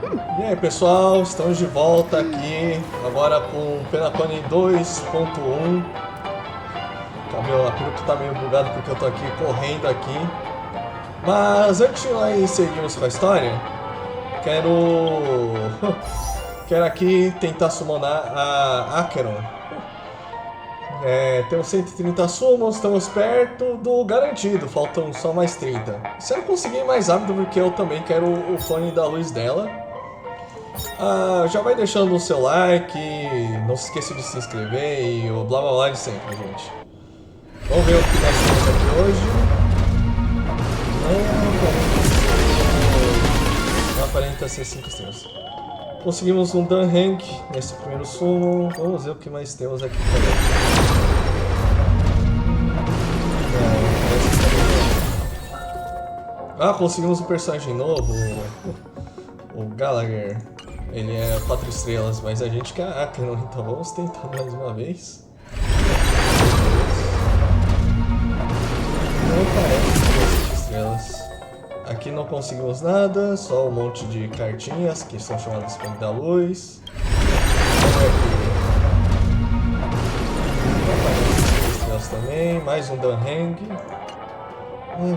E aí pessoal, estamos de volta aqui, agora com Penacony 2.1. A peruca tá meio bugado porque eu tô aqui correndo aqui. Mas antes de nós seguirmos com a história, quero aqui tentar summonar a Acheron. Temos 130 summons, estamos perto do garantido, faltam só mais 30. Se eu conseguir mais rápido, porque eu também quero o clone da luz dela. Já vai deixando o seu like, não se esqueça de se inscrever e o blá blá blá de sempre, gente. Vamos ver o que nós temos aqui hoje. Não aparenta ser 5 estrelas. Conseguimos um Dunhang nesse primeiro summon. Vamos ver o que mais temos aqui também. Conseguimos um personagem novo, o Gallagher. Ele é 4 estrelas, mas a gente quer Acheron, então vamos tentar mais uma vez. Não parece 5 estrelas. Aqui não conseguimos nada, só um monte de cartinhas que são chamadas clone da luz. Vamos ver aqui. Não parece 5 estrelas também, mais um Dunhang.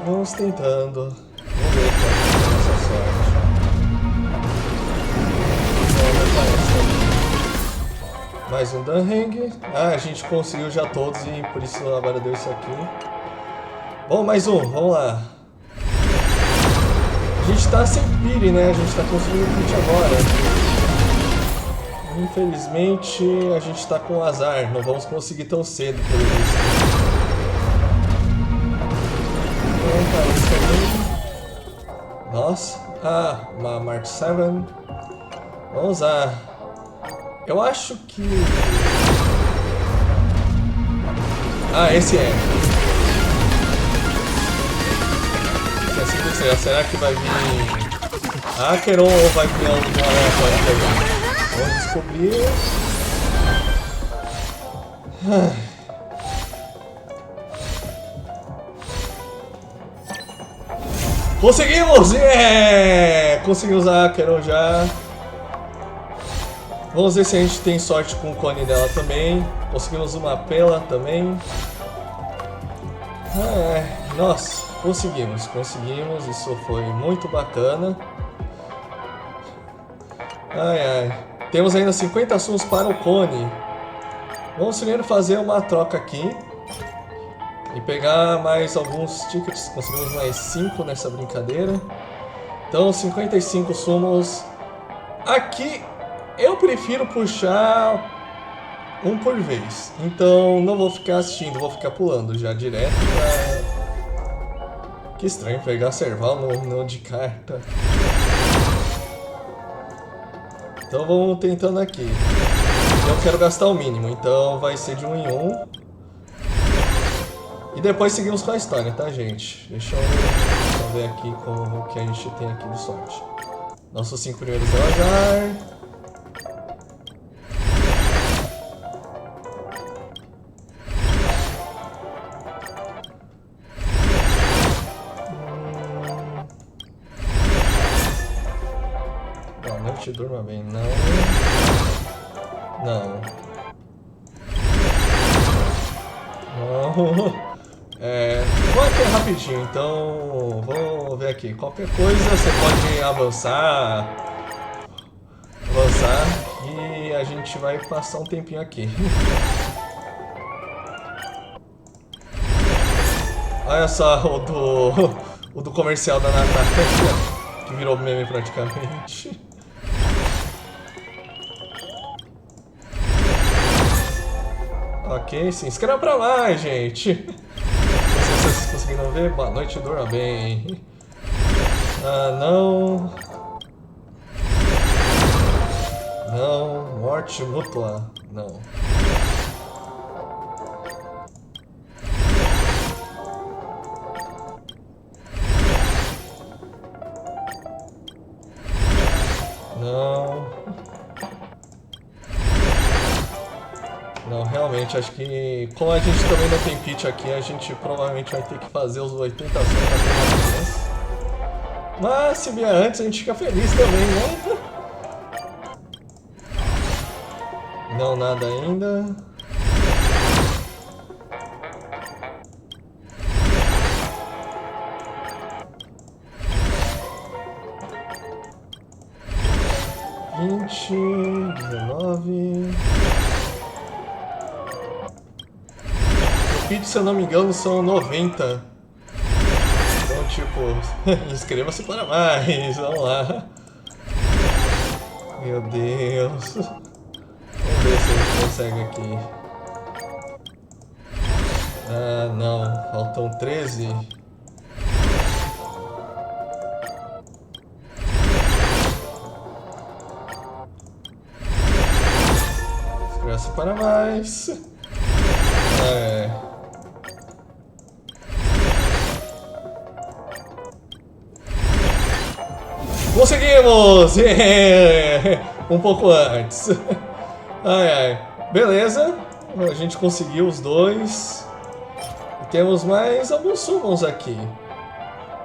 Vamos tentando. Vamos ver qual é a nossa sorte. Mais um Dunhang. A gente conseguiu já todos e por isso agora deu isso aqui. Bom, mais um, vamos lá. A gente tá sem pire, né? A gente tá conseguindo kit agora. Infelizmente a gente tá com azar, não vamos conseguir tão cedo pelo visto. Nossa, uma Mark 7. Vamos usar. Eu acho que... esse é. Será que vai vir Acheron ou vai vir algum aleatório também? Vamos descobrir. Conseguimos! Yeah! Conseguimos a Acheron já. Vamos ver se a gente tem sorte com o clone dela também. Conseguimos uma pela também. Nossa, conseguimos. Isso foi muito bacana. Temos ainda 50 summons para o clone. Vamos primeiro fazer uma troca aqui. E pegar mais alguns tickets. Conseguimos mais 5 nessa brincadeira. Então 55 summons. Aqui eu prefiro puxar um por vez. Então não vou ficar assistindo, vou ficar pulando já direto pra... Que estranho pegar Serval no de carta. Então vamos tentando aqui. Eu quero gastar o mínimo, então vai ser de 1 em 1. E depois seguimos com a história, tá, gente? Deixa eu ver aqui como que a gente tem aqui de sorte. Nossos 5 primeiros deu azar. Boa noite, durma bem. Não. Vou aqui rapidinho, então vamos ver aqui. Qualquer coisa você pode avançar e a gente vai passar um tempinho aqui. Olha só o do comercial da Natália, que virou meme praticamente. Ok, se inscreva pra mais, gente. Não sei se vocês conseguiram ver. Boa noite, durma bem. Não. Morte mútua. Não. Não, realmente, acho que como a gente também não tem pitch aqui, a gente provavelmente vai ter que fazer os 80 sons pra ter uma chance. Mas se vier antes, a gente fica feliz também, né? Não, nada ainda. Vinte, 19. O pitch, se eu não me engano, são 90. Então, tipo, inscreva-se para mais. Vamos lá. Meu Deus. Vamos ver se a gente consegue aqui. Ah, não. Faltam 13. Inscreva-se para mais. É. Conseguimos! Yeah! Um pouco antes. Ai, ai. Beleza. A gente conseguiu os dois. E temos mais alguns summons aqui.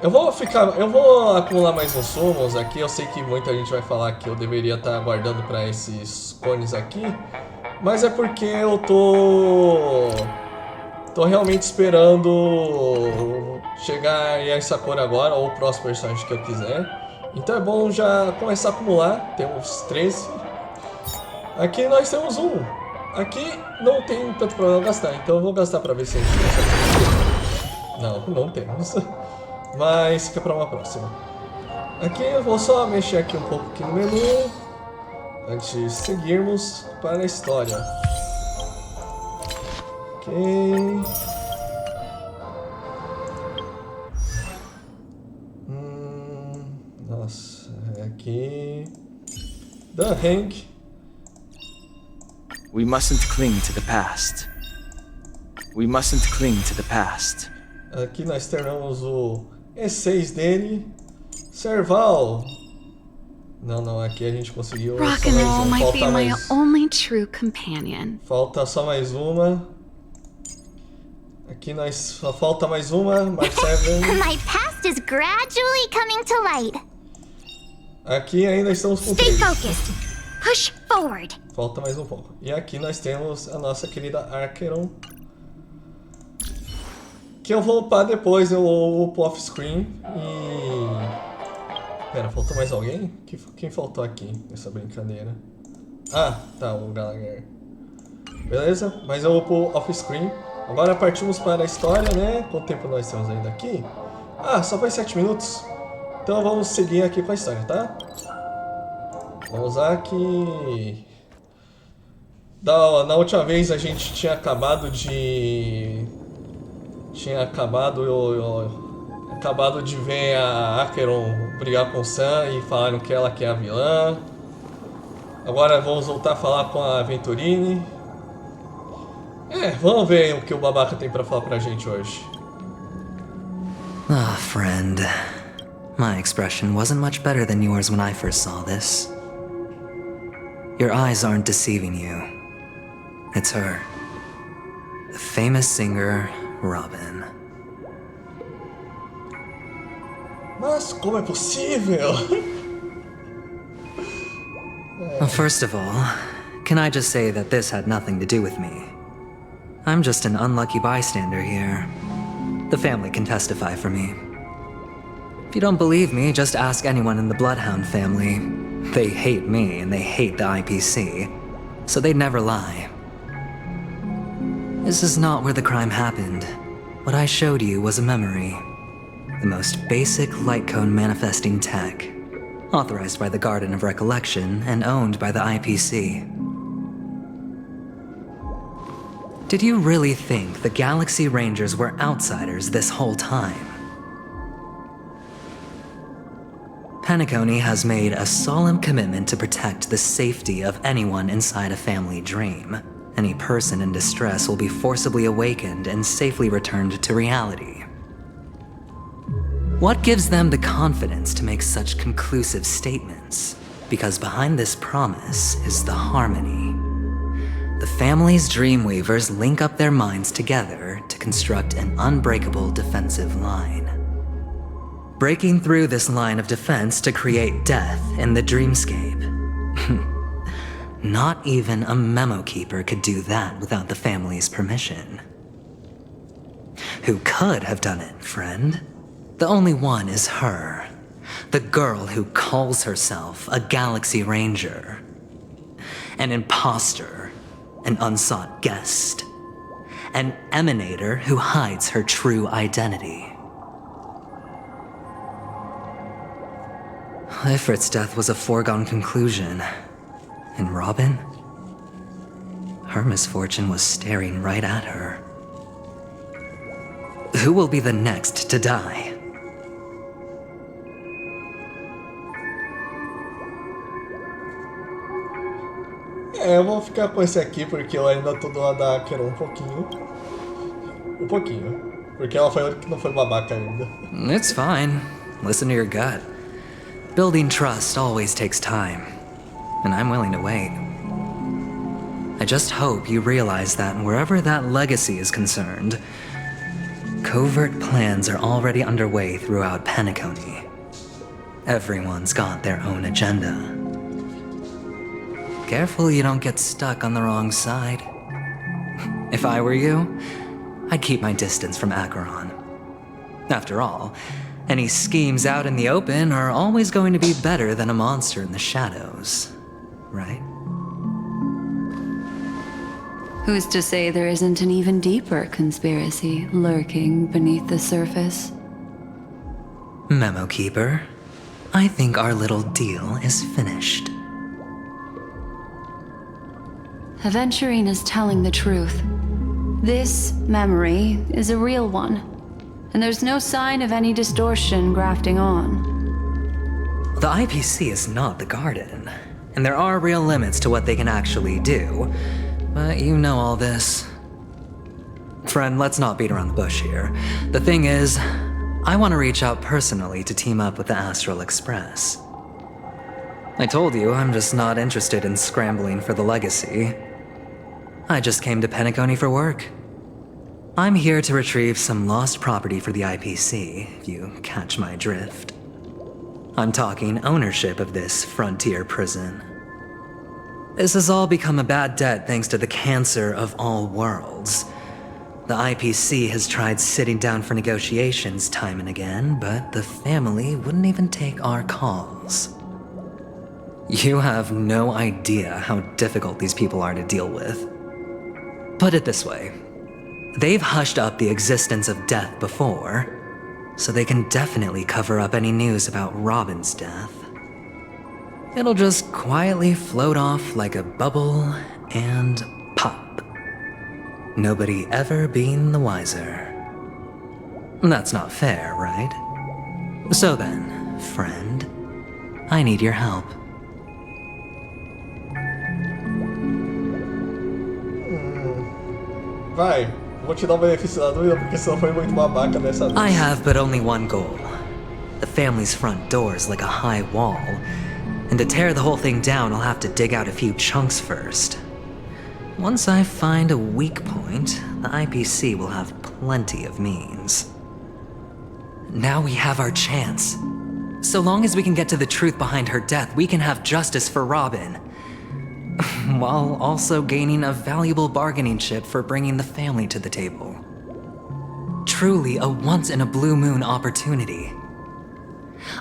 Eu vou acumular mais uns summons aqui. Eu sei que muita gente vai falar que eu deveria estar aguardando para esses cones aqui. Mas é porque eu tô realmente esperando chegar em Sakura agora, ou o próximo personagem que eu quiser. Então é bom já começar a acumular. Temos 13. Aqui nós temos um. Aqui não tem tanto problema gastar, então eu vou gastar pra ver se a gente consegue. Não temos. Mas fica pra uma próxima. Aqui eu vou só mexer aqui um pouco aqui no menu antes de seguirmos para a história. Ok. Nossa, aqui. The Hank. We mustn't cling to the past. We mustn't cling to the past. Aqui nós terminamos o E6 dele. Serval. Não, aqui a gente conseguiu. Rock and roll might be my only true companion. Falta só mais uma. Aqui nós só falta mais uma. Mark 7. My past is gradually coming to light. Aqui ainda estamos com Stay 3. focused. Push forward. Falta mais um pouco. E aqui nós temos a nossa querida Acheron. Que eu vou upar depois, eu upo off-screen e... Pera, faltou mais alguém? Quem faltou aqui nessa brincadeira? Ah, tá, o Gallagher. Beleza, mas eu upo off-screen. Agora partimos para a história, né? Quanto tempo nós temos ainda aqui? Ah, só foi 7 minutos. Então vamos seguir aqui com a história, tá? Vamos lá que... Na última vez a gente tinha acabado de... acabado de ver a Acheron brigar com o Sam e falaram que ela que é a vilã. Agora vamos voltar a falar com a Venturine. Vamos ver o que o babaca tem pra falar pra gente hoje. Ah, friend. My expression wasn't much better than yours when I first saw this. Your eyes aren't deceiving you. It's her. The famous singer, Robin. Mas como é possível? Well, first of all, can I just say that this had nothing to do with me? I'm just an unlucky bystander here. The family can testify for me. If you don't believe me, just ask anyone in the Bloodhound family. They hate me and they hate the IPC, so they'd never lie. This is not where the crime happened. What I showed you was a memory. The most basic light cone manifesting tech. Authorized by the Garden of Recollection and owned by the IPC. Did you really think the Galaxy Rangers were outsiders this whole time? Penacony has made a solemn commitment to protect the safety of anyone inside a family dream. Any person in distress will be forcibly awakened and safely returned to reality. What gives them the confidence to make such conclusive statements? Because behind this promise is the harmony. The family's Dreamweavers link up their minds together to construct an unbreakable defensive line. Breaking through this line of defense to create death in the dreamscape. Not even a memo keeper could do that without the family's permission. Who could have done it, friend? The only one is her. The girl who calls herself a Galaxy Ranger. An imposter, an unsought guest, an emanator who hides her true identity. Ifrit's death was a foregone conclusion. And Robin? Her misfortune was staring right at her. Who will be the next to die? Eu vou ficar com esse aqui porque eu ainda tô do lado da Acheron um pouquinho. Um pouquinho. Porque ela foi a única que não foi babaca ainda. It's fine. Listen to your gut. Building trust always takes time. And I'm willing to wait. I just hope you realize that wherever that legacy is concerned, covert plans are already underway throughout Penacony. Everyone's got their own agenda. Careful you don't get stuck on the wrong side. If I were you, I'd keep my distance from Acheron. After all, any schemes out in the open are always going to be better than a monster in the shadows, right? Who's to say there isn't an even deeper conspiracy lurking beneath the surface? Memo Keeper, I think our little deal is finished. Aventurine is telling the truth. This memory is a real one, and there's no sign of any distortion grafting on. The IPC is not the Garden, and there are real limits to what they can actually do, but you know all this. Friend, let's not beat around the bush here. The thing is, I want to reach out personally to team up with the Astral Express. I told you I'm just not interested in scrambling for the legacy. I just came to Penacony for work. I'm here to retrieve some lost property for the IPC, if you catch my drift. I'm talking ownership of this frontier prison. This has all become a bad debt thanks to the cancer of all worlds. The IPC has tried sitting down for negotiations time and again, but the family wouldn't even take our calls. You have no idea how difficult these people are to deal with. Put it this way. They've hushed up the existence of death before, so they can definitely cover up any news about Robin's death. It'll just quietly float off like a bubble and pop. Nobody ever being the wiser. That's not fair, right? So then, friend, I need your help. Vai, vou te dar o benefício da dúvida porque senão foi muito babaca dessa vez. I have but only one goal. The family's front door is like a high wall, and to tear the whole thing down, I'll have to dig out a few chunks first. Once I find a weak point, the IPC will have plenty of means. Now we have our chance. So long as we can get to the truth behind her death, we can have justice for Robin. While also gaining a valuable bargaining chip for bringing the family to the table. Truly a once-in-a-blue-moon opportunity.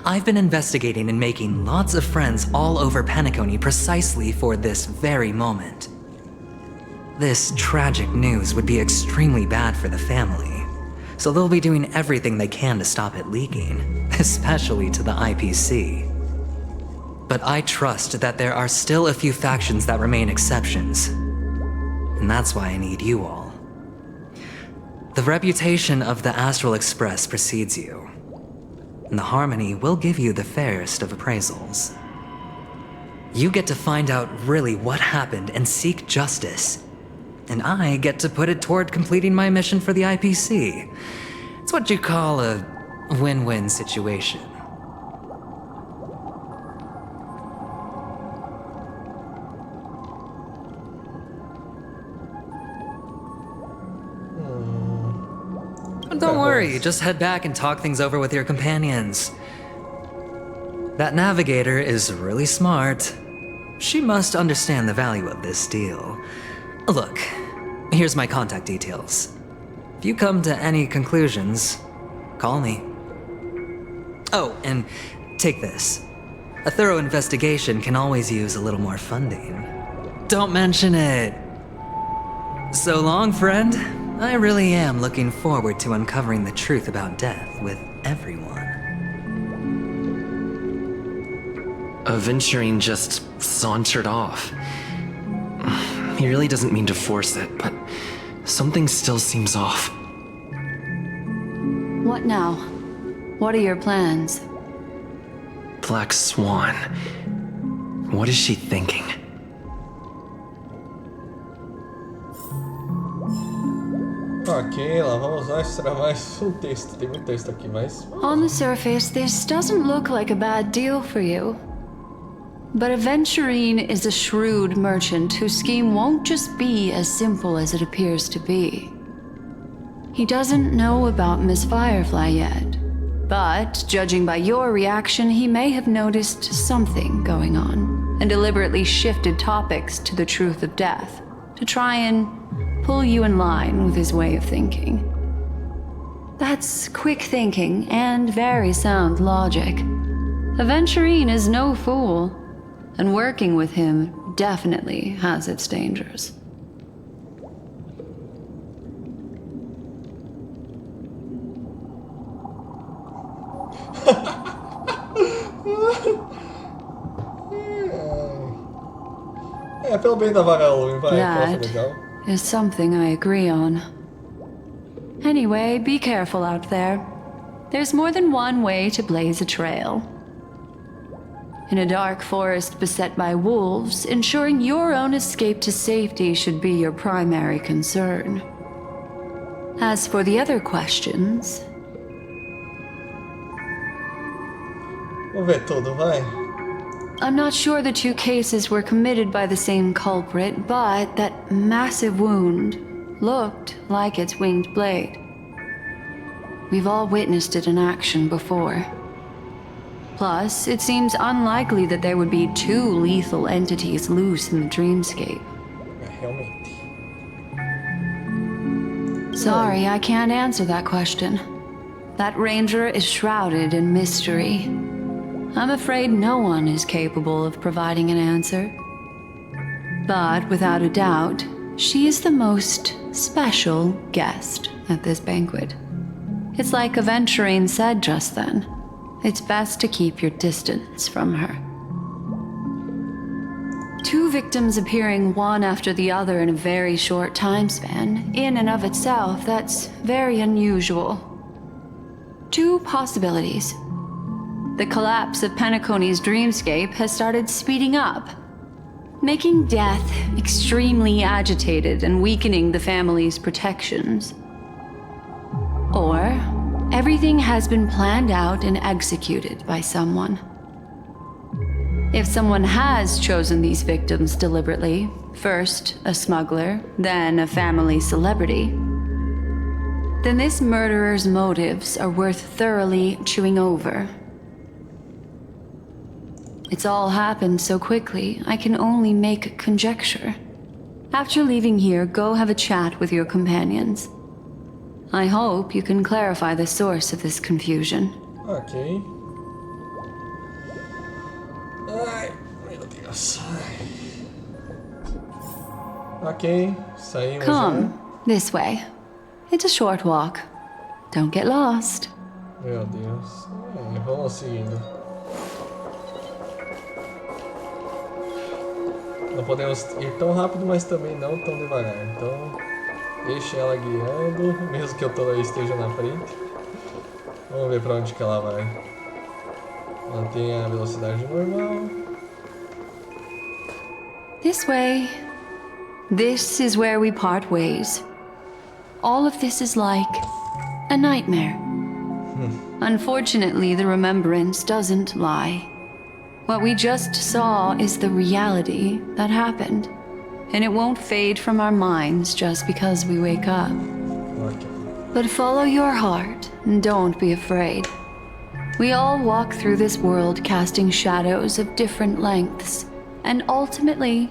I've been investigating and making lots of friends all over Penacony precisely for this very moment. This tragic news would be extremely bad for the family, so they'll be doing everything they can to stop it leaking, especially to the IPC. But I trust that there are still a few factions that remain exceptions. And that's why I need you all. The reputation of the Astral Express precedes you. And the Harmony will give you the fairest of appraisals. You get to find out really what happened and seek justice. And I get to put it toward completing my mission for the IPC. It's what you call a win-win situation. Don't worry, just head back and talk things over with your companions. That navigator is really smart, she must understand the value of this deal. Look, here's my contact details. If you come to any conclusions, call me. Oh, and take this. A thorough investigation can always use a little more funding. Don't mention it. So long, friend. I really am looking forward to uncovering the truth about death with everyone. Aventurine just sauntered off. He really doesn't mean to force it, but something still seems off. What now? What are your plans? Black Swan. What is she thinking? Ok, lá vamos lá, isso será mais um texto. Tem muito texto aqui, mas... On the surface, this doesn't look like a bad deal for you. But Aventurine is a shrewd merchant whose scheme won't just be as simple as it appears to be. He doesn't know about Miss Firefly yet, but judging by your reaction, he may have noticed something going on and deliberately shifted topics to the truth of death to try and pull you in line with his way of thinking. That's quick thinking and very sound logic. Aventurine is no fool, and working with him definitely has its dangers. Pelo bem da vagalume, vai, That que legal. is something I agree on. Anyway, be careful out there. There's more than one way to blaze a trail. In a dark forest beset by wolves, ensuring your own escape to safety should be your primary concern. As for the other questions... Vamos ver tudo, vai. I'm not sure the two cases were committed by the same culprit, but that massive wound looked like its winged blade. We've all witnessed it in action before. Plus, it seems unlikely that there would be two lethal entities loose in the dreamscape. Realmente. Sorry, I can't answer that question. That ranger is shrouded in mystery. I'm afraid no one is capable of providing an answer. But without a doubt, she is the most special guest at this banquet. It's like Aventurine said just then. It's best to keep your distance from her. Two victims appearing one after the other in a very short time span, in and of itself, that's very unusual. Two possibilities. The collapse of Penacony's dreamscape has started speeding up, making death extremely agitated and weakening the family's protections. Or everything has been planned out and executed by someone. If someone has chosen these victims deliberately, first a smuggler, then a family celebrity, then this murderer's motives are worth thoroughly chewing over. It's all happened so quickly, I can only make conjecture. After leaving here, go have a chat with your companions. I hope you can clarify the source of this confusion. Ok. Ai, meu Deus. Ai. Ok, saímos. Come, this way. It's a short walk. Don't get lost. Meu Deus. Vamos seguindo. Não podemos ir tão rápido, mas também não tão devagar. Então, deixe ela guiando, mesmo que eu esteja na frente. Vamos ver pra onde que ela vai. Mantenha a velocidade normal. This way. This is where we part ways. All of this is like a nightmare. Unfortunately, the remembrance doesn't lie. What we just saw is the reality that happened, and it won't fade from our minds just because we wake up. Ok. But follow your heart, and don't be afraid. We all walk through this world casting shadows of different lengths, And ultimately,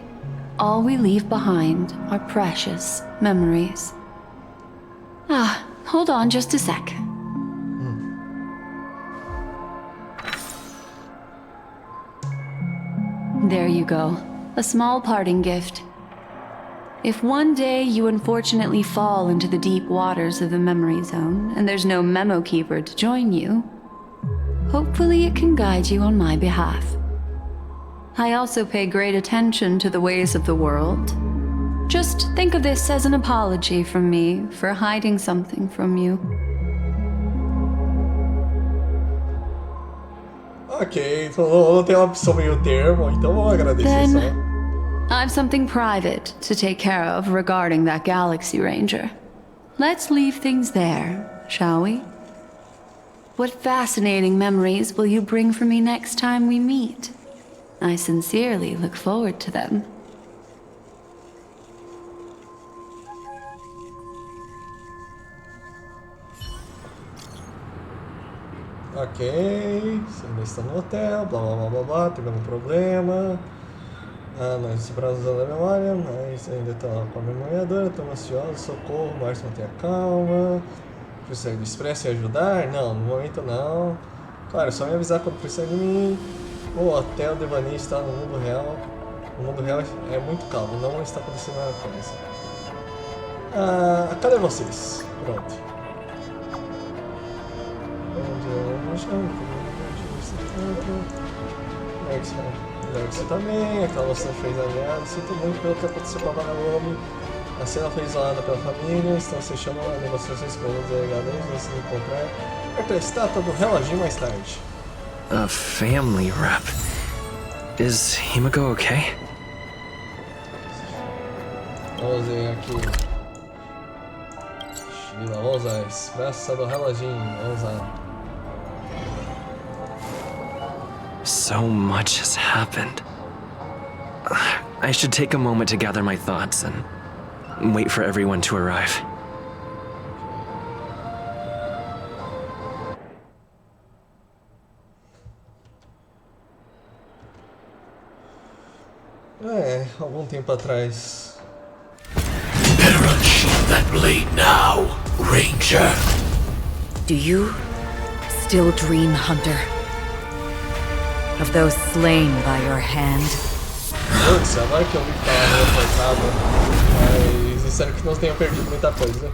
all we leave behind are precious memories. Ah, hold on just a sec. There you go. A small parting gift. If one day you unfortunately fall into the deep waters of the memory zone and there's no memo keeper to join you, hopefully it can guide you on my behalf. I also pay great attention to the ways of the world. Just think of this as an apology from me for hiding something from you. Ok, então não tem uma opção meio termo, então vamos agradecer só. Then, I've something private to take care of regarding that Galaxy Ranger. Let's leave things there, shall we? What fascinating memories will you bring for me next time we meet? I sincerely look forward to them. Ok, você ainda está no hotel, blá blá blá blá blá, teve um problema. Ah, nós separamos da memória, mas ainda está com a memoriadora, estamos ansiosos, socorro, Márcio, mantenha calma. Precisa de expresso e ajudar? Não, no momento não. Claro, só me avisar quando precisar de mim. O hotel Devaney está no mundo real. O mundo real é muito calmo, não está acontecendo nada coisa. Ah, cadê vocês? Pronto. Você também, aquela moça fez aliado. Sinto muito pelo que aconteceu com a Vagalume. A cena foi isolada pela família. Estão se chamando negociações com os delegados antes de se encontrar. Perto da estátua do reloginho mais tarde. A family rep. Is Himiko okay? Vamos ver aqui. Sheila, vamos usar a expressa do reloginho. Vamos usar. So much has happened. I should take a moment to gather my thoughts and wait for everyone to arrive. Algum tempo atrás. Perish that blade now, Ranger. Do you still dream, Hunter? Of those slain by your hand? Putz, agora que eu vi falar no reportado, mas espero que não tenha perdido muita coisa.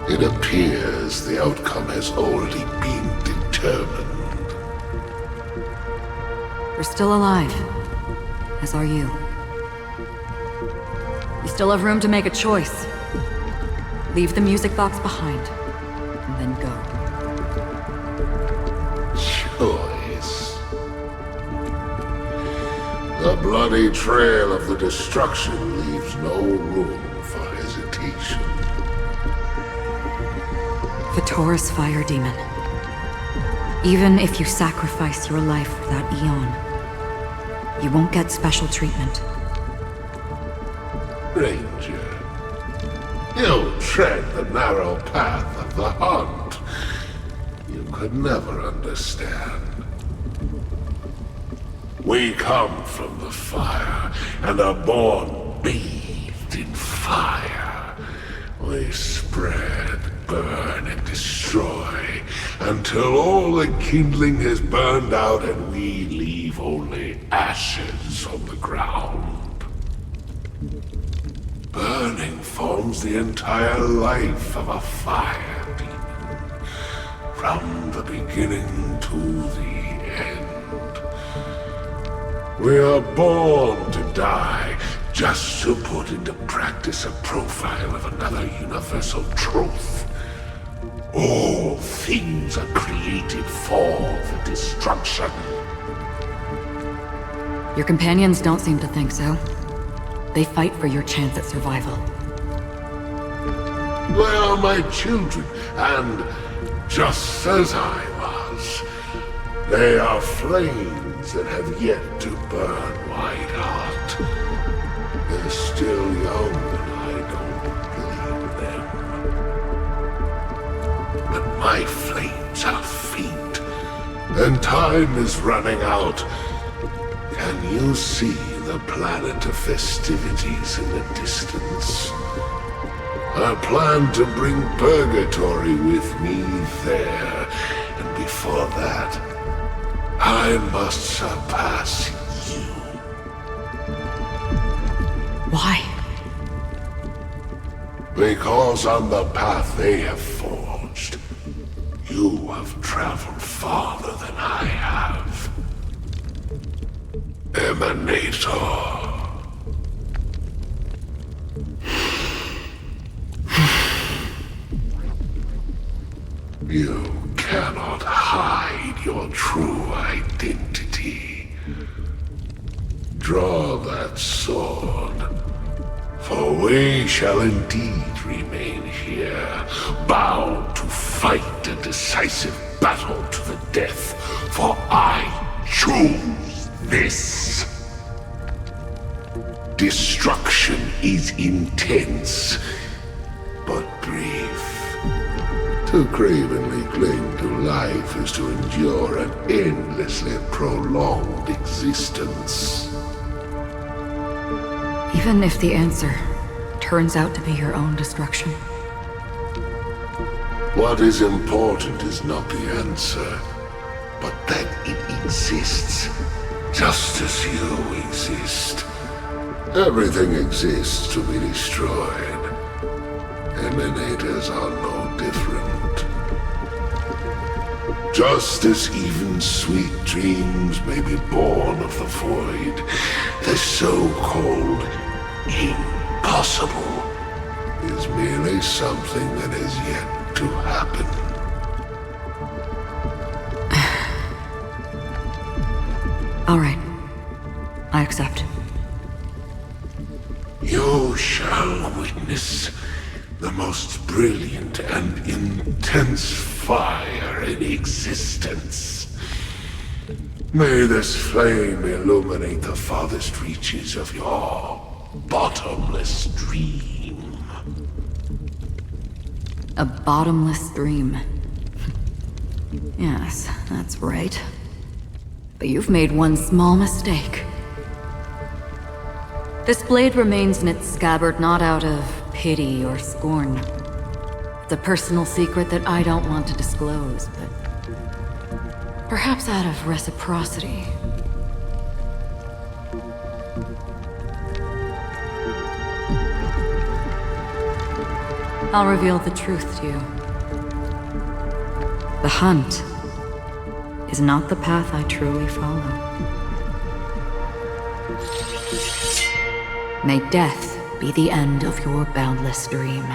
It appears the outcome has already been determined. You're still alive, as are you. You still have room to make a choice. Leave the music box behind, and then go. Choice. The bloody trail of the destruction leaves no room for hesitation. Taurus Fire Demon. Even if you sacrifice your life for that Eon, you won't get special treatment. Ranger, you tread the narrow path of the hunt. You could never understand. We come from the fire and are born bathed in fire. We spread, burn, and destroy until all the kindling has burned out and we leave only ashes on the ground. Burning forms the entire life of a fire demon, from the beginning to the end. We are born to die, just to put into practice a profile of another universal truth. All things are created for the destruction. Your companions don't seem to think so. They fight for your chance at survival. They are my children, and just as I was, they are flames that have yet to burn white hot. They're still young, and I don't and time is running out. Can you see the planet of festivities in the distance? I plan to bring Purgatory with me there, and before that, I must surpass you. Why? Because on the path they have forged, you have traveled farther than I have. Emanator. You cannot hide your true identity. Draw that sword, for we shall indeed remain here, bound to fight a decisive battle to the death, for I choose this. Destruction is intense, but brief. To cravenly cling to life is to endure an endlessly prolonged existence. Even if the answer turns out to be your own destruction. What is important is not the answer, but that it exists, just as you exist. Everything exists to be destroyed. Emanators are no different. Just as even sweet dreams may be born of the void, the so-called impossible is merely something that is yet to happen. All right. I accept. You shall witness the most brilliant and intense fire in existence. May this flame illuminate the farthest reaches of your bottomless dream. A bottomless dream. Yes, that's right. But you've made one small mistake. This blade remains in its scabbard not out of pity or scorn. It's a personal secret that I don't want to disclose, but perhaps out of reciprocity. I'll reveal the truth to you. The hunt is not the path I truly follow. May death be the end of your boundless dream,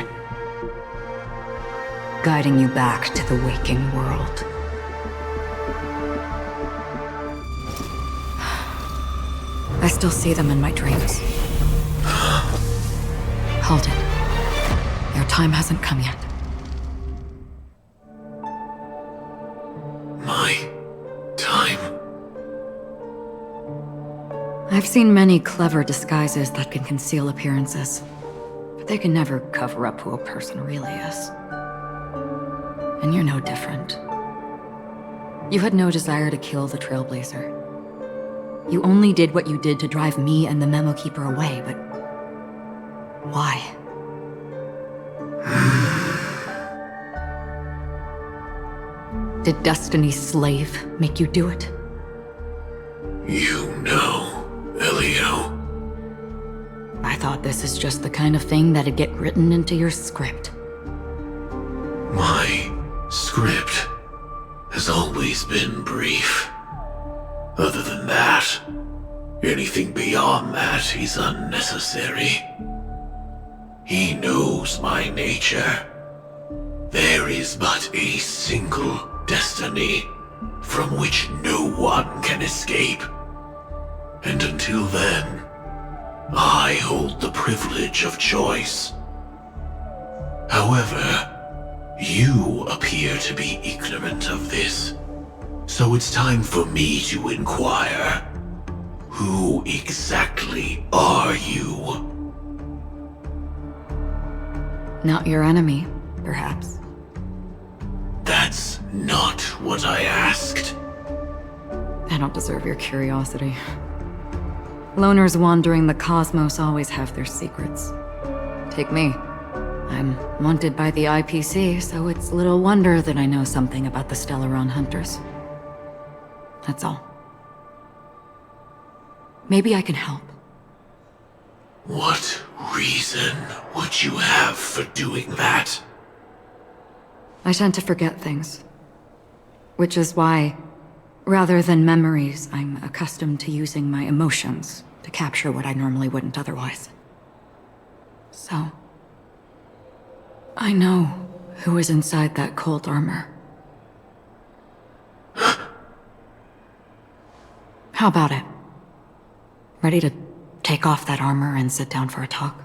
guiding you back to the waking world. I still see them in my dreams. Hold it. Your time hasn't come yet. My time? I've seen many clever disguises that can conceal appearances, but they can never cover up who a person really is. And you're no different. You had no desire to kill the Trailblazer. You only did what you did to drive me and the Memo Keeper away, but why? Did Destiny's slave make you do it? You know, Elio. I thought this is just the kind of thing that'd get written into your script. My script has always been brief. Other than that, anything beyond that is unnecessary. He knows my nature. There is but a single destiny from which no one can escape. And until then, I hold the privilege of choice. However, you appear to be ignorant of this, so it's time for me to inquire. Who exactly are you? Not your enemy, perhaps. That's not what I asked. I don't deserve your curiosity. Loners wandering the cosmos always have their secrets. Take me. I'm wanted by the IPC, so it's little wonder that I know something about the Stellaron Hunters. That's all. Maybe I can help. What reason would you have for doing that? I tend to forget things. Which is why, rather than memories, I'm accustomed to using my emotions to capture what I normally wouldn't otherwise. So, I know who is inside that cold armor. How about it? Ready to take off that armor and sit down for a talk?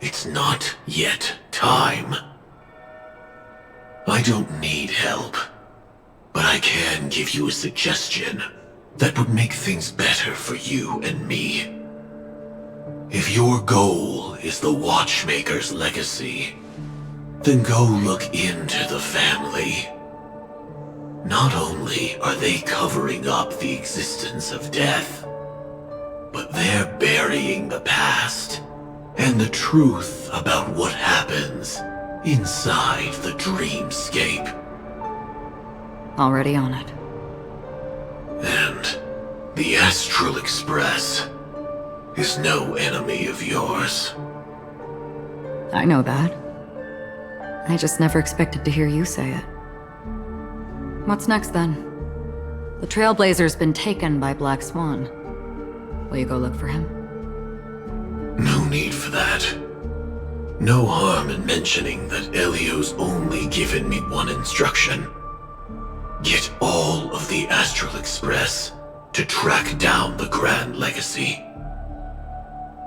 It's not yet time. I don't need help, but I can give you a suggestion that would make things better for you and me. If your goal is the Watchmaker's legacy, then go look into the family. Not only are they covering up the existence of death, but they're burying the past and the truth about what happens inside the dreamscape. Already on it. And the Astral Express is no enemy of yours. I know that. I just never expected to hear you say it. What's next then? The Trailblazer's been taken by Black Swan. Will you go look for him? No need for that. No harm in mentioning that Elio's only given me one instruction. Get all of the Astral Express to track down the Grand Legacy.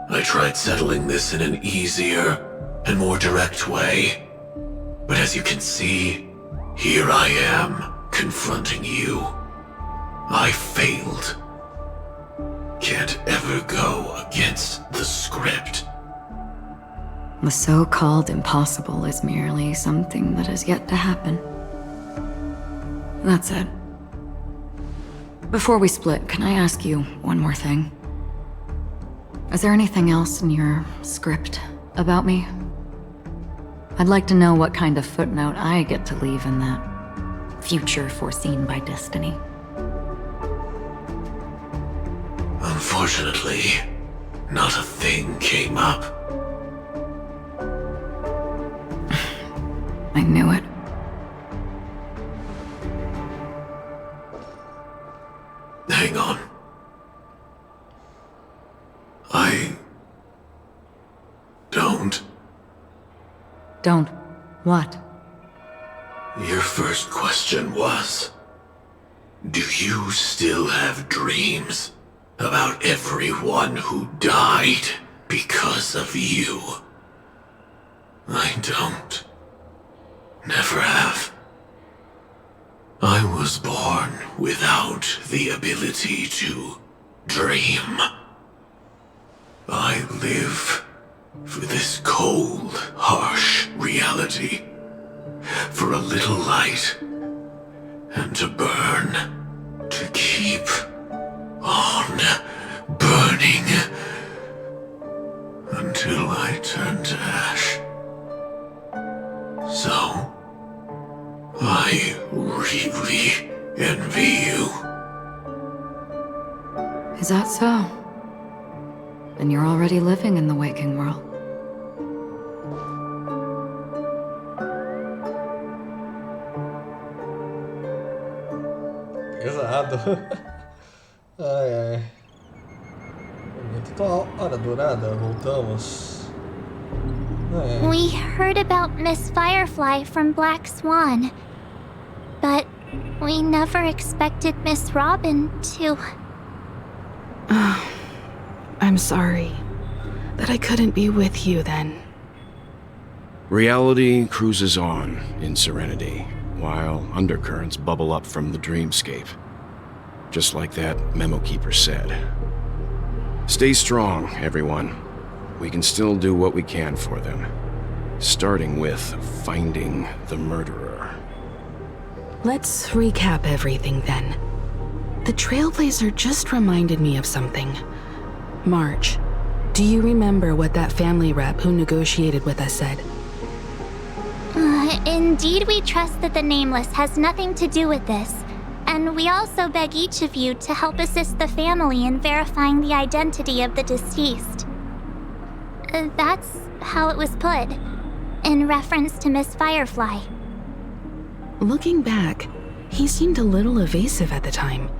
I tried settling this in an easier and more direct way, but as you can see, here I am, confronting you. I failed. Can't ever go against the script. The so-called impossible is merely something that has yet to happen. That's it. Before we split, can I ask you one more thing? Is there anything else in your script about me? I'd like to know what kind of footnote I get to leave in that future foreseen by destiny. Unfortunately, not a thing came up. I knew it. Hang on. I don't. Don't. What? Your first question was, do you still have dreams about everyone who died because of you? I don't. Never have. I was born without the ability to dream. I live for this cold, harsh reality, for a little light, and to burn, to keep on burning, until I turn to ash. So, I really envy you. Is that so? Then you're already living in the waking world. Pesado. Ai, ai. Então, hora dourada, voltamos. Ai, ai. We heard about Miss Firefly from Black Swan, but we never expected Miss Robin to... I'm sorry that I couldn't be with you then. Reality cruises on in serenity, while undercurrents bubble up from the dreamscape. Just like that memo keeper said. Stay strong, everyone. We can still do what we can for them. Starting with finding the murderer. Let's recap everything then. The Trailblazer just reminded me of something. March, do you remember what that family rep who negotiated with us said? Indeed, we trust that the Nameless has nothing to do with this, and we also beg each of you to help assist the family in verifying the identity of the deceased. That's how it was put, in reference to Miss Firefly. Looking back, he seemed a little evasive at the time,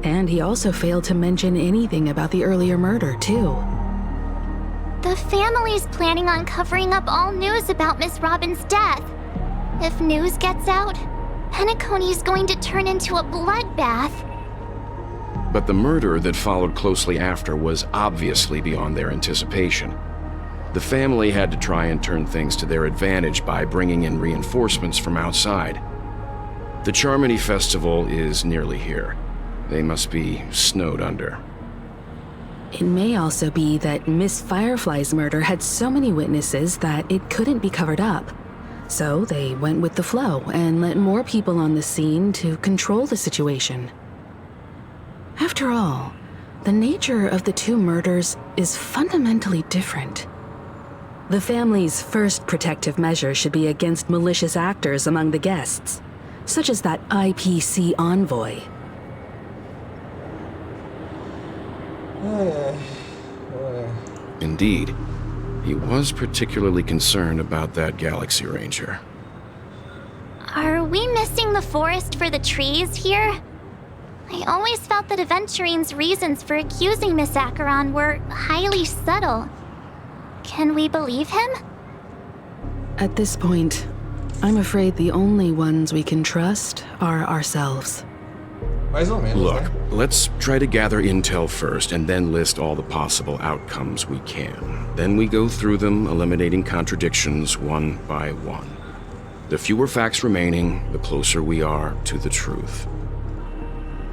and he also failed to mention anything about the earlier murder, too. The family's planning on covering up all news about Miss Robin's death. If news gets out, Penacony's going to turn into a bloodbath. But the murder that followed closely after was obviously beyond their anticipation. The family had to try and turn things to their advantage by bringing in reinforcements from outside. The Charmony Festival is nearly here. They must be snowed under. It may also be that Miss Firefly's murder had so many witnesses that it couldn't be covered up. So they went with the flow and let more people on the scene to control the situation. After all, the nature of the two murders is fundamentally different. The family's first protective measure should be against malicious actors among the guests, such as that IPC envoy. Indeed. He was particularly concerned about that Galaxy Ranger. Are we missing the forest for the trees here? I always felt that Aventurine's reasons for accusing Miss Acheron were highly subtle. Can we believe him? At this point, I'm afraid the only ones we can trust are ourselves. Mais ou menos, Look, né? let's try to gather intel first and then list all the possible outcomes we can. Then we go through them, eliminating contradictions one by one. The fewer facts remaining, the closer we are to the truth.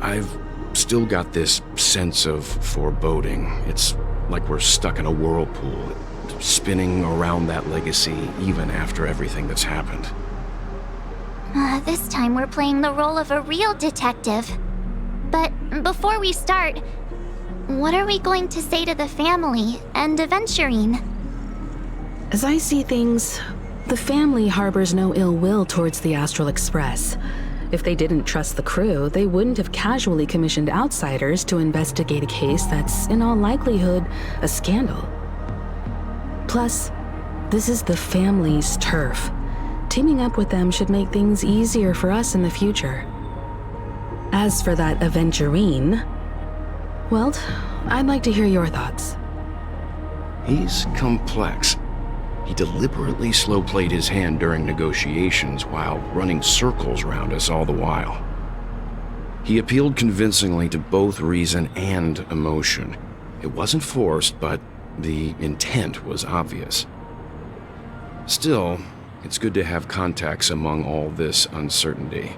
I've still got this sense of foreboding. It's like we're stuck in a whirlpool, spinning around that legacy even after everything that's happened. This time we're playing the role of a real detective. But before we start, what are we going to say to the family and Aventurine? As I see things, the family harbors no ill will towards the Astral Express. If they didn't trust the crew, they wouldn't have casually commissioned outsiders to investigate a case that's, in all likelihood, a scandal. Plus, this is the family's turf. Teaming up with them should make things easier for us in the future. As for that Aventurine, well, I'd like to hear your thoughts. He's complex. He deliberately slow-played his hand during negotiations while running circles around us all the while. He appealed convincingly to both reason and emotion. It wasn't forced, but the intent was obvious. Still, it's good to have contacts among all this uncertainty.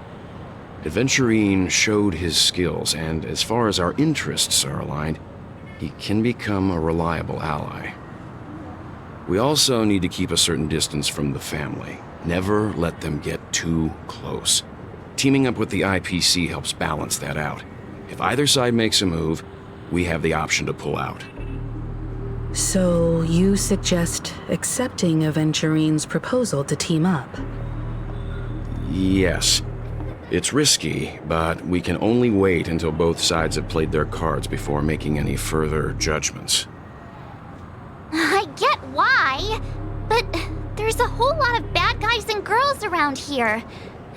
Aventurine showed his skills, and as far as our interests are aligned, he can become a reliable ally. We also need to keep a certain distance from the family. Never let them get too close. Teaming up with the IPC helps balance that out. If either side makes a move, we have the option to pull out. So you suggest accepting Aventurine's proposal to team up? Yes. It's risky, but we can only wait until both sides have played their cards before making any further judgments. I get why, but there's a whole lot of bad guys and girls around here,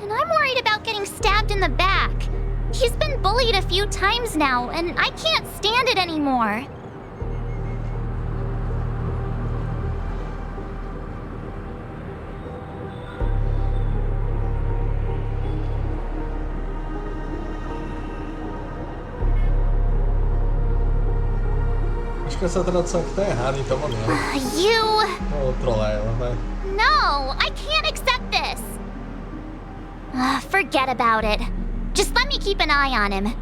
and I'm worried about getting stabbed in the back. He's been bullied a few times now, and I can't stand it anymore. Acho que essa tradução aqui tá errada, então vamos lá. Vou trollar ela, vai. No, I can't accept this. Forget about it. Just let me keep an eye on him.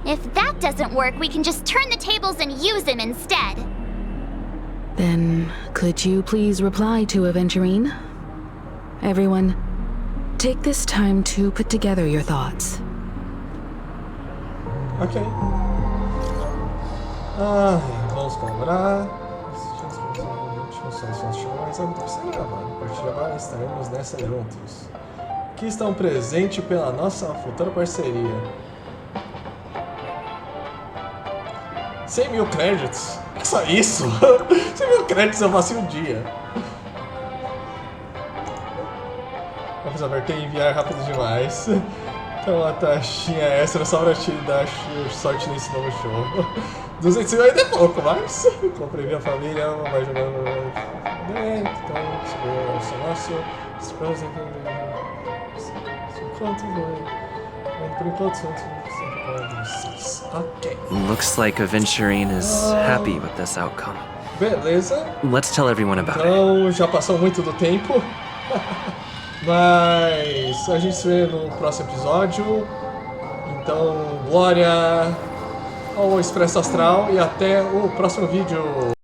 If that doesn't work, we can just turn the tables and use him instead. Then, could you please reply to Aventurine? Everyone, take this time to put together your thoughts. Ok. Ai, vamos colaborar. Mas algo precisa gravar. A partir de agora estaremos nessa juntos. Aqui está um presente pela nossa futura parceria. 100 mil créditos? É só isso? 100 mil créditos eu faço em um dia. Vamos apertar e enviar rápido demais. Então uma taxinha extra só pra te dar sorte nesse novo show. 250 é pouco, mas comprei minha família, vai jogando. Então, o nosso. Por enquanto, ok. Looks like Aventurine is happy with this outcome. Beleza. Let's tell everyone about it. Então, já passou muito do tempo. Mas a gente se vê no próximo episódio. Então, glória ao Expresso Astral e até o próximo vídeo.